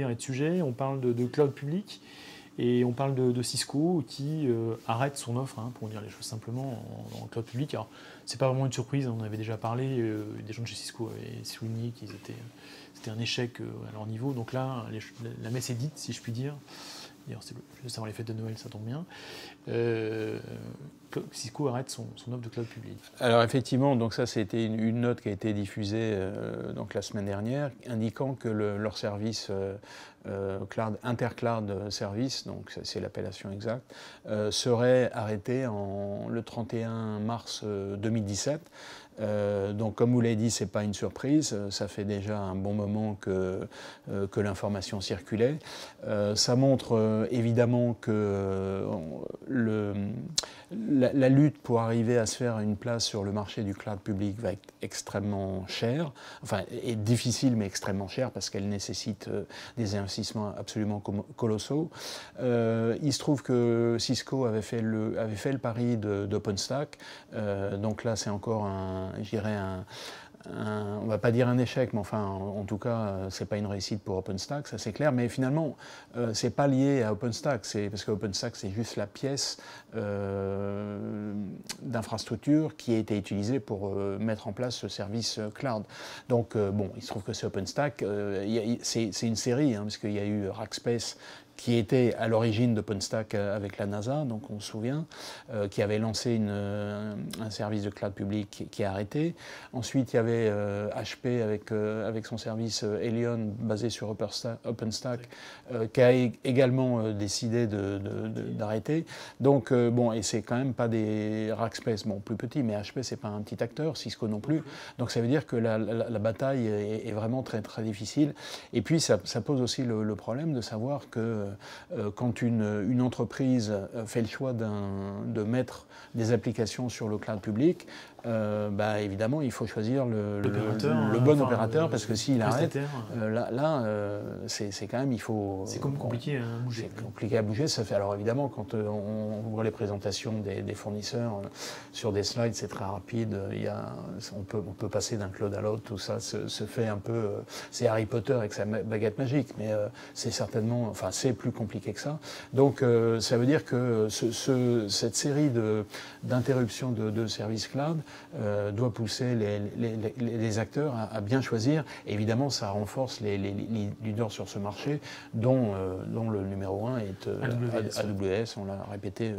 et de sujets, on parle de cloud public et on parle de Cisco qui arrête son offre, pour dire les choses simplement, en cloud public. Alors, c'est pas vraiment une surprise, on en avait déjà parlé, des gens de chez Cisco avaient souligné c'était un échec à leur niveau. Donc là, la messe est dite, si je puis dire. D'ailleurs, c'est juste avant les fêtes de Noël, ça tombe bien. Cisco arrête son offre de cloud public. Alors effectivement, donc ça c'était une note qui a été diffusée donc la semaine dernière, indiquant que leur service cloud, Intercloud Service, donc c'est l'appellation exacte, serait arrêté le 31 mars 2017. Donc comme vous l'avez dit, c'est pas une surprise, ça fait déjà un bon moment que l'information circulait. Ça montre évidemment que la lutte pour arriver à se faire une place sur le marché du cloud public va être extrêmement chère, enfin est difficile mais extrêmement chère parce qu'elle nécessite des investissements absolument colossaux. Il se trouve que Cisco avait fait le pari d'OpenStack, donc là c'est encore on ne va pas dire un échec, mais enfin, en tout cas, c'est pas une réussite pour OpenStack, ça c'est clair. Mais finalement, c'est pas lié à OpenStack, parce que OpenStack c'est juste la pièce d'infrastructure qui a été utilisée pour mettre en place ce service cloud. Donc bon, il se trouve que c'est OpenStack, c'est une série, parce qu'il y a eu Rackspace qui était à l'origine d'OpenStack avec la NASA, donc on se souvient, qui avait lancé un service de cloud public qui a arrêté. Ensuite, il y avait HP avec son service Helion basé sur OpenStack, qui a également décidé d'arrêter. Donc, bon, et c'est quand même pas des Rackspace, bon, plus petits, mais HP, c'est pas un petit acteur, Cisco non plus. Donc, ça veut dire que la bataille est vraiment très, très difficile. Et puis, ça pose aussi le problème de savoir que quand une entreprise fait le choix de mettre des applications sur le cloud public, évidemment, il faut choisir le bon opérateur, parce que s'il arrête, c'est quand même, il faut... C'est compliqué à bouger. C'est compliqué à bouger. Ça fait, alors évidemment, quand on voit les présentations des fournisseurs sur des slides, c'est très rapide. On peut passer d'un cloud à l'autre, tout ça se fait un peu... c'est Harry Potter avec sa baguette magique, mais c'est certainement... Enfin, c'est plus compliqué que ça. Donc, ça veut dire que cette série d'interruptions de services cloud doit pousser les acteurs à bien choisir. Et évidemment, ça renforce les leaders sur ce marché, dont le numéro 1 est AWS. On l'a répété